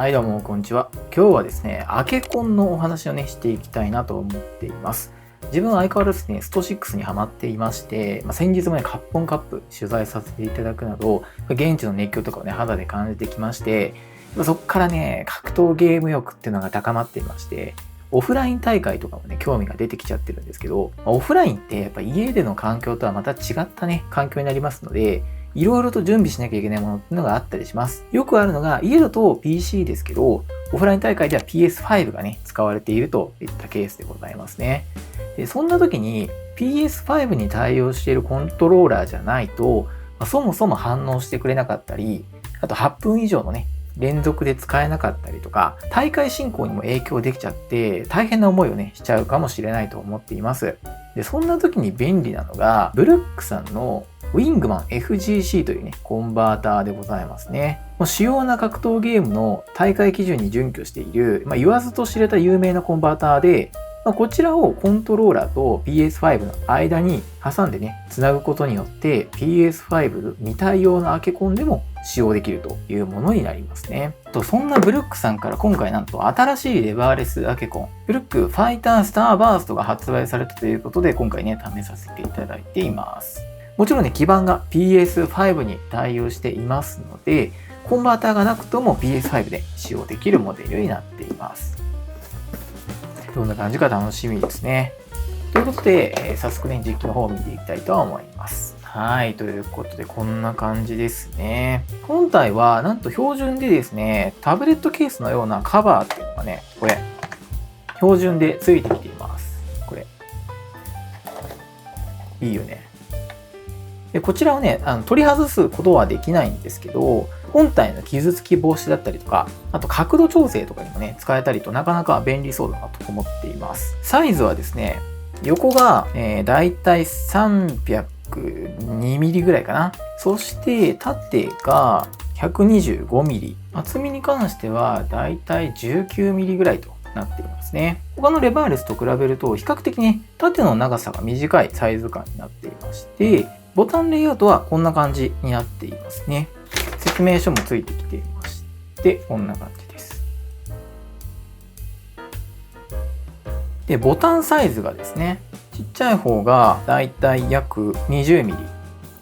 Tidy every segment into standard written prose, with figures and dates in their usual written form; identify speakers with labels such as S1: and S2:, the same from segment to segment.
S1: はいどうもこんにちは。今日はですね、アケコンのお話をね、していきたいなと思っています。自分は相変わらずですね、スト6にハマっていまして、先日もね、カッポンカップ取材させていただくなど、現地の熱狂とかをね、肌で感じてきまして、そこからね、格闘ゲーム欲っていうのが高まっていまして、オフライン大会とかもね、興味が出てきちゃってるんですけど、オフラインってやっぱ家での環境とはまた違ったね、環境になりますので、いろいろと準備しなきゃいけないものっていうのがあったりします。よくあるのが、家だと PC ですけど、オフライン大会では PS5 がね、使われているといったケースでございますね。でそんな時に PS5 に対応しているコントローラーじゃないと、そもそも反応してくれなかったり、あと8分以上のね、連続で使えなかったりとか、大会進行にも影響できちゃって、大変な思いをね、しちゃうかもしれないと思っています。で、そんな時に便利なのが、ブルックさんのウィングマン FGC というね、コンバーターでございますね。主要な格闘ゲームの大会基準に準拠している、言わずと知れた有名なコンバーターで、こちらをコントローラーと PS5 の間に挟んでね、つなぐことによって PS5 未対応のアケコンでも使用できるというものになりますね。そんなブルックさんから今回なんと新しいレバーレスアケコン、ブルックファイタースターバーストが発売されたということで今回ね、試させていただいています。もちろんね、基板が PS5 に対応していますので、コンバーターがなくとも PS5 で使用できるモデルになっています。どんな感じか楽しみですね。ということで、早速ね、実機の方を見ていきたいと思います。はい、ということで、こんな感じですね。本体は、なんと標準でですね、タブレットケースのようなカバーっていうのがね、これ、標準で付いてきています。これ。いいよね。でこちらをね、取り外すことはできないんですけど、本体の傷つき防止だったりとか、あと角度調整とかにもね、使えたりとなかなか便利そうだなと思っています。サイズはですね、横が、だいたい302ミリぐらいかな。そして縦が125ミリ。厚みに関してはだいたい19ミリぐらいとなっていますね。他のレバーレスと比べると比較的ね、縦の長さが短いサイズ感になっていまして、ボタンレイアウトはこんな感じになっていますね。説明書もついてきていまして、こんな感じです。で、ボタンサイズがですね、ちっちゃい方がだいたい約20ミリ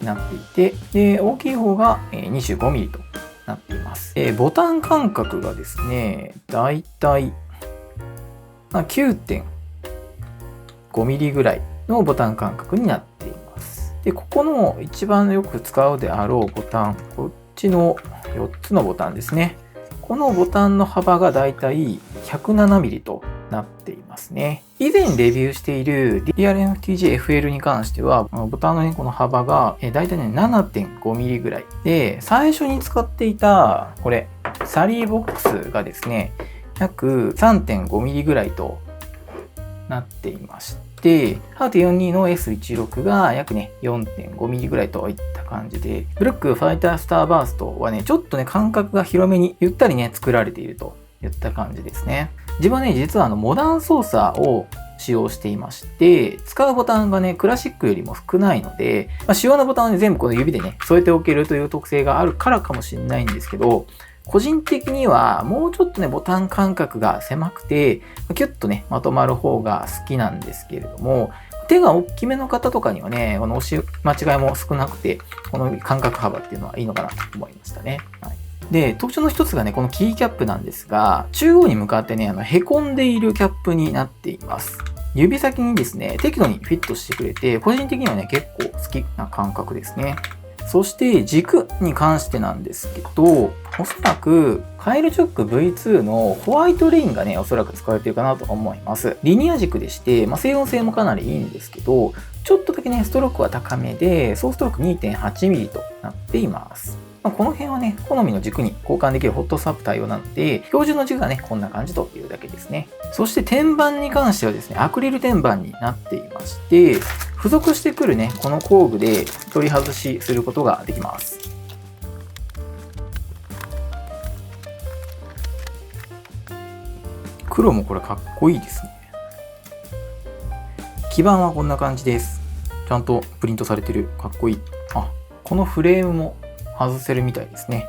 S1: になっていて、で、大きい方が25ミリとなっています。ボタン間隔がですね、だいたい 9.5 ミリぐらいのボタン間隔になっています。で、ここの一番よく使うであろうボタン、こっちの4つのボタンですね。このボタンの幅がだいたい 107mm となっていますね。以前レビューしている DRM-FTG-FL に関しては、ボタンのね、この幅がだいたいね、7.5mm ぐらい。で、最初に使っていた、これ、サリーボックスがですね、約 3.5mm ぐらいとなっていまして、8.42 の S16 が約ね 4.5mm ぐらいといった感じで、ブルックファイタースターバーストはね、ちょっとね、間隔が広めにゆったりね、作られているといった感じですね。自分はね、実はモダン操作を使用していまして、使うボタンがね、クラシックよりも少ないので、主要なボタンをね、全部この指でね、添えておけるという特性があるからかもしれないんですけど、個人的にはもうちょっとね、ボタン間隔が狭くて、キュッとね、まとまる方が好きなんですけれども、手が大きめの方とかにはね、この押し間違いも少なくて、この間隔幅っていうのはいいのかなと思いましたね。はい、で、特徴の一つがね、このキーキャップなんですが、中央に向かってね、へこんでいるキャップになっています。指先にですね、適度にフィットしてくれて、個人的にはね、結構好きな感覚ですね。そして軸に関してなんですけど、おそらくカイルチョック V2 のホワイトレインがね、おそらく使われているかなと思います。リニア軸でして、静音性もかなりいいんですけど、ちょっとだけね、ストロークは高めで、総ストローク 2.8mm となっています。この辺はね、好みの軸に交換できるホットスワップ対応なので、標準の軸がね、こんな感じというだけですね。そして天板に関してはですね、アクリル天板になっていまして、付属してくるね、この工具で取り外しすることができます。黒もこれかっこいいですね。基板はこんな感じです。ちゃんとプリントされてる。かっこいい。あ、このフレームも外せるみたいですね。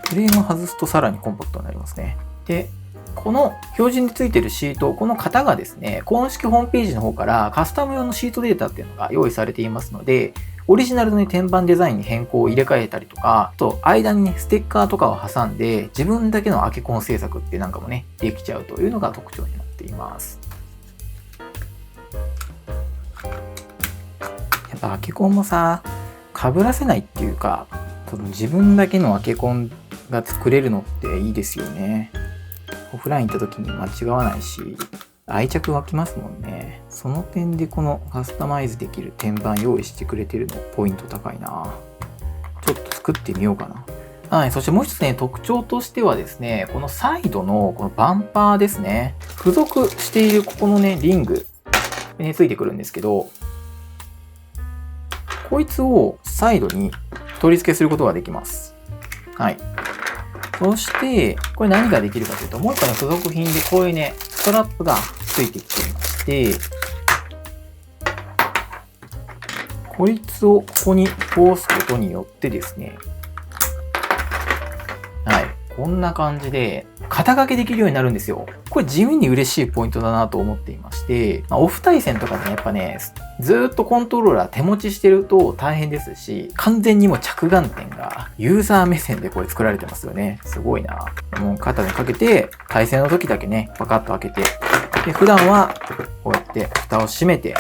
S1: フレーム外すとさらにコンパクトになりますね。で、この標準についているシート、この型がですね、公式ホームページの方からカスタム用のシートデータっていうのが用意されていますので、オリジナルの、天板デザインに変更を入れ替えたりとか、あと間にね、ステッカーとかを挟んで、自分だけのアケコン制作ってなんかもね、できちゃうというのが特徴になっています。やっぱアケコンもさ、被らせないっていうか、自分だけのアケコンが作れるのっていいですよね。オフライン行った時に間違わないし、愛着湧きますもんね。その点でこのカスタマイズできる天板用意してくれてるのポイント高いな。ちょっと作ってみようかな。はい、そしてもう一つね、特徴としてはですね、このサイドのこのバンパーですね。付属しているここのね、リングについてくるんですけど、こいつをサイドに取り付けすることができます。はい。そして、これ何ができるかというと、もう一個の付属品でこういうね、ストラップがついてきていまして、こいつをここに通すことによってですね、はい、こんな感じで肩掛けできるようになるんですよ。これ地味に嬉しいポイントだなと思っていまして、オフ対戦とかでね、やっぱね、ずーっとコントローラー手持ちしてると大変ですし、完全にもう着眼点がユーザー目線でこれ作られてますよね。すごいな。もう肩にかけて、対戦の時だけね、パカッと開けて、で普段はこうやって蓋を閉めて、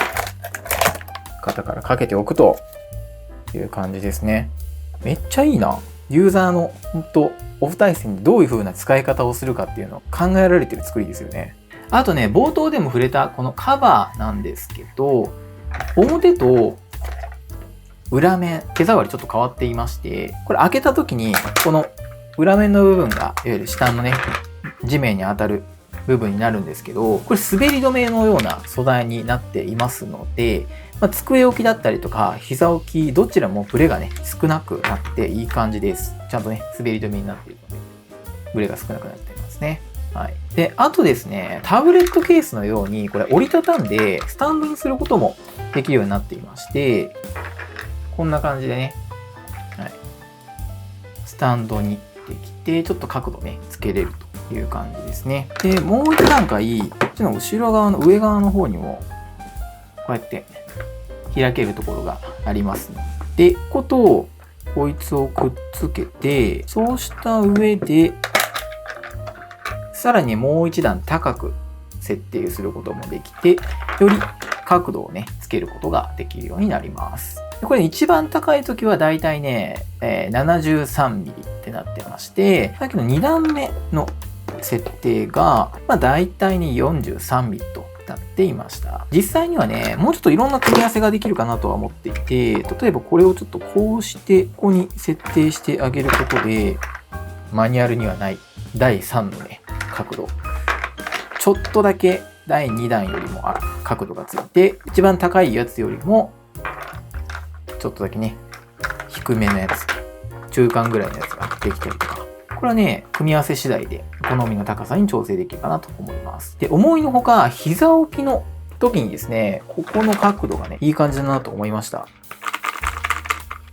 S1: 肩からかけておくという感じですね。めっちゃいいな。ユーザーのオフ対戦でどういう風な使い方をするかっていうのを考えられてる作りですよね。あとね、冒頭でも触れたこのカバーなんですけど、表と裏面、手触りちょっと変わっていまして、これ開けた時にこの裏面の部分がいわゆる下のね、地面に当たる部分になるんですけど、これ滑り止めのような素材になっていますので、机置きだったりとか膝置きどちらもブレがね少なくなっていい感じです。ちゃんとね滑り止めになっているのでブレが少なくなっていますね。はい。で、あとですね、タブレットケースのようにこれ折りたたんでスタンドにすることもできるようになっていまして、こんな感じでね、はい、スタンドにできてちょっと角度ねつけれるという感じですね。で、もう一段階こっちの後ろ側の上側の方にもこうやって開けるところがありますので、こいつをくっつけて、そうした上でさらにもう一段高く設定することもできて、より角度をねつけることができるようになります。これ一番高い時はだいたいね、73ミリってなってまして、さっきの2段目の設定がだいたいね43ミリとなっていました。実際にはね、もうちょっといろんな組み合わせができるかなとは思っていて、例えばこれをちょっとこうしてここに設定してあげることで、マニュアルにはない第3のね、角度。ちょっとだけ第2弾よりも角度がついて、一番高いやつよりも、ちょっとだけね、低めのやつ、中間ぐらいのやつができたりとか。これはね、組み合わせ次第で好みの高さに調整できるかなと思います。で、思いのほか、膝置きの時にですね、ここの角度がね、いい感じだなと思いました。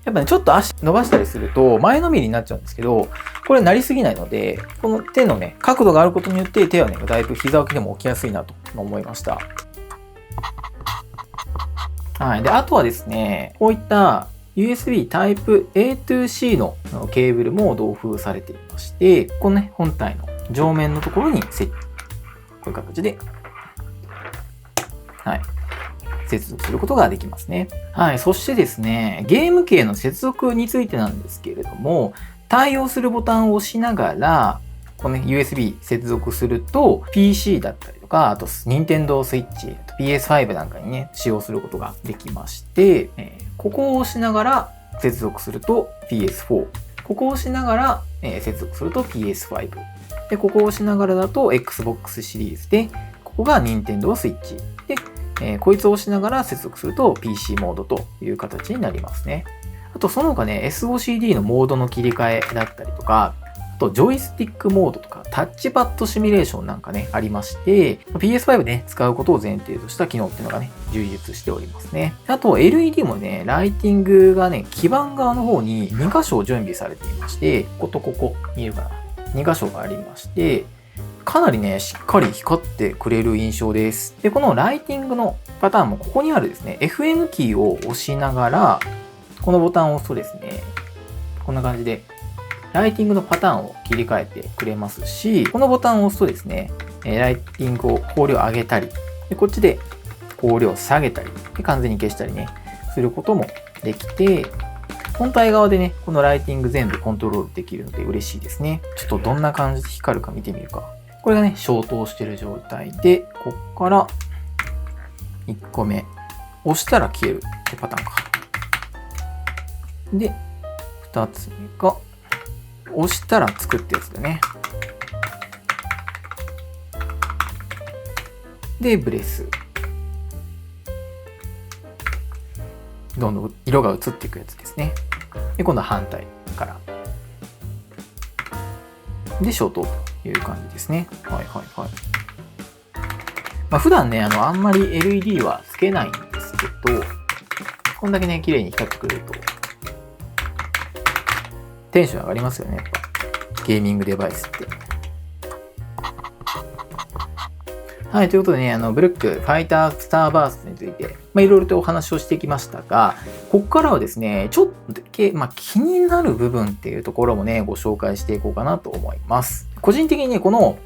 S1: やっぱね、ちょっと足伸ばしたりすると前のめりになっちゃうんですけど、これなりすぎないので、この手のね、角度があることによって手はね、だいぶ膝置きでも置きやすいなと思いました。はい。で、あとはですね、こういったUSB Type A to C のケーブルも同封されていまして、このね、本体の上面のところにこういう形で、はい、接続することができますね。はい。そしてですね、ゲーム機への接続についてなんですけれども、対応するボタンを押しながら、このね、USB 接続すると、PC だったりとか、あと Nintendo Switch、PS5 なんかにね、使用することができまして、ここを押しながら接続すると PS4。ここを押しながら、接続すると PS5。で、ここを押しながらだと Xbox シリーズで、ここが Nintendo Switch。で、こいつを押しながら接続すると PC モードという形になりますね。あと、その他ね、SOCD のモードの切り替えだったりとか、あとジョイスティックモードとかタッチパッドシミュレーションなんかね、ありまして、PS5 でね、使うことを前提とした機能っていうのがね、充実しておりますね。あと LED もね、ライティングがね、基板側の方に2箇所準備されていまして、こことここ、見えるかな ?2 箇所がありまして、かなりね、しっかり光ってくれる印象です。で、このライティングのパターンもここにあるですね、FN キーを押しながら、このボタンを押すとですね、こんな感じで、ライティングのパターンを切り替えてくれますし、このボタンを押すとですね、ライティングを光量上げたり、でこっちで光量下げたり、で完全に消したりね、することもできて、本体側でね、このライティング全部コントロールできるので嬉しいですね。ちょっとどんな感じで光るか見てみるか。これがね、消灯してる状態で、こっから1個目、押したら消えるってパターンか。で、2つ目が、押したらつくってやつだね。で、ブレス。どんどん色が移っていくやつですね。で、今度は反対から。で、消灯という感じですね。はいはいはい。普段ね、あんまり LED はつけないんですけど、こんだけね、綺麗に光ってくれると、テンション上がりますよね、やっぱ。ゲーミングデバイスって。はい、ということでね、ブルック、ファイタースターバーストについて、いろいろとお話をしてきましたが、ここからはですね、ちょっとだけ、気になる部分っていうところもね、ご紹介していこうかなと思います。個人的にね、この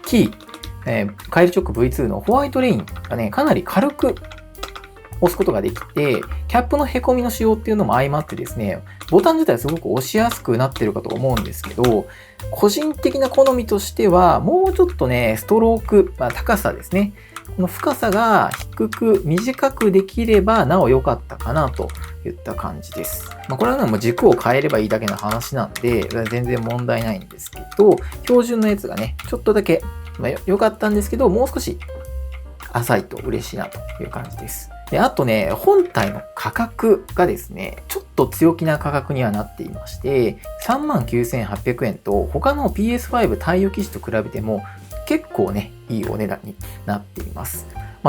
S1: キー、カイルチョック V2 のホワイトレインがね、かなり軽く押すことができて、キャップの凹みの仕様っていうのも相まってですね、ボタン自体すごく押しやすくなってるかと思うんですけど、個人的な好みとしては、もうちょっとね、ストローク、高さですね。この深さが低く、短くできればなお良かったかなといった感じです。これはね、もう軸を変えればいいだけの話なんで、全然問題ないんですけど、標準のやつがね、ちょっとだけ、良かったんですけど、もう少し浅いと嬉しいなという感じです。で、あとね、本体の価格がですね、ちょっと強気な価格にはなっていまして、39,800円と他の PS5 対応機種と比べても結構ね、いいお値段になっています。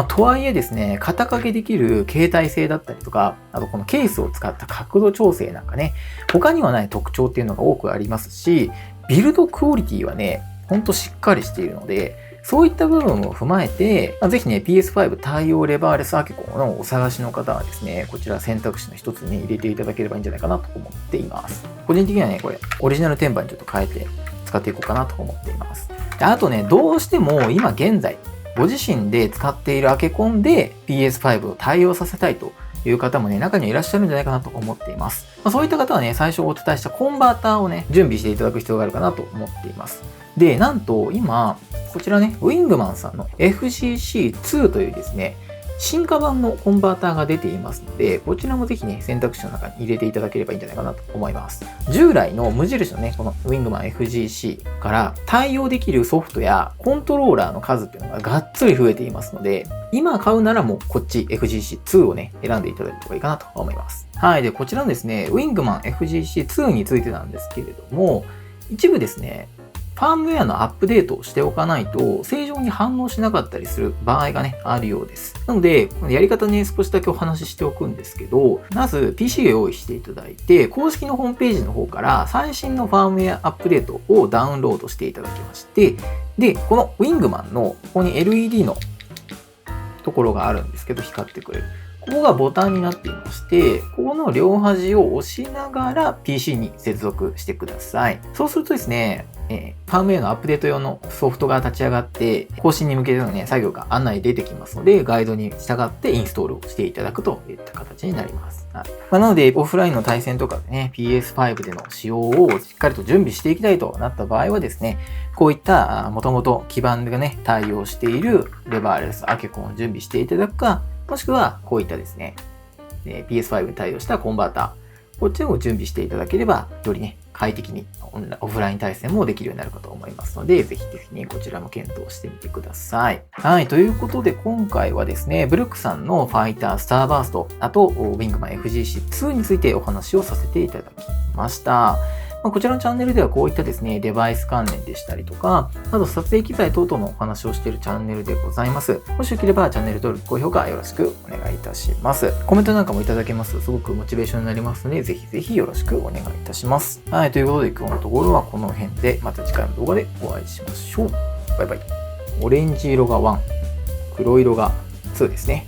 S1: とはいえですね、肩掛けできる携帯性だったりとか、あとこのケースを使った角度調整なんかね、他にはない特徴っていうのが多くありますし、ビルドクオリティはね、ほんとしっかりしているので、そういった部分を踏まえて、ぜひね、PS5 対応レバーレスアケコンのお探しの方はですね、こちら選択肢の一つに入れていただければいいんじゃないかなと思っています。個人的にはね、これ、オリジナル天板にちょっと変えて使っていこうかなと思っています。あとね、どうしても今現在、ご自身で使っているアケコンで PS5 を対応させたいという方もね、中にはいらっしゃるんじゃないかなと思っています。そういった方はね、最初お伝えしたコンバーターをね、準備していただく必要があるかなと思っています。で、なんと今、こちらね、ウィングマンさんの FCC2 というですね、進化版のコンバーターが出ていますので、こちらもぜひね、選択肢の中に入れていただければいいんじゃないかなと思います。従来の無印のね、このウィングマン FGC から対応できるソフトやコントローラーの数っていうのががっつり増えていますので、今買うならもうこっち FGC2 をね、選んでいただいた方がいいかなと思います。はい。で、こちらのですね、ウィングマン FGC2 についてなんですけれども、一部ですね、ファームウェアのアップデートをしておかないと正常に反応しなかったりする場合がね、あるようです。なので、このやり方ね、少しだけお話ししておくんですけど、まず PC を用意していただいて、公式のホームページの方から最新のファームウェアアップデートをダウンロードしていただきまして、で、このウィングマンのここに LED のところがあるんですけど、光ってくれる。ここがボタンになっていまして、ここの両端を押しながら PC に接続してください。そうするとですね、ファームウェアのアップデート用のソフトが立ち上がって、更新に向けてのね、作業が案内出てきますので、ガイドに従ってインストールをしていただくといった形になります。はい。なので、オフラインの対戦とかでね、PS5 での使用をしっかりと準備していきたいとなった場合はですね、こういったもともと基板がね、対応しているレバーレスアケコンを準備していただくか、もしくはこういったですね、PS5 に対応したコンバーター、こっちを準備していただければ、よりね、快適にオフライン対戦もできるようになるかと思いますので、ぜひぜひね、こちらも検討してみてください。はい、ということで今回はですね、ブルックさんのファイタースターバースト、あとウィングマン FGC2 についてお話をさせていただきました。こちらのチャンネルではこういったですね、デバイス関連でしたりとか、あと撮影機材等々のお話をしているチャンネルでございます。もしよければチャンネル登録、高評価よろしくお願いいたします。コメントなんかもいただけますとすごくモチベーションになりますので、ぜひぜひよろしくお願いいたします。はい、ということで今日のところはこの辺で、また次回の動画でお会いしましょう。バイバイ。オレンジ色が1、黒色が2ですね。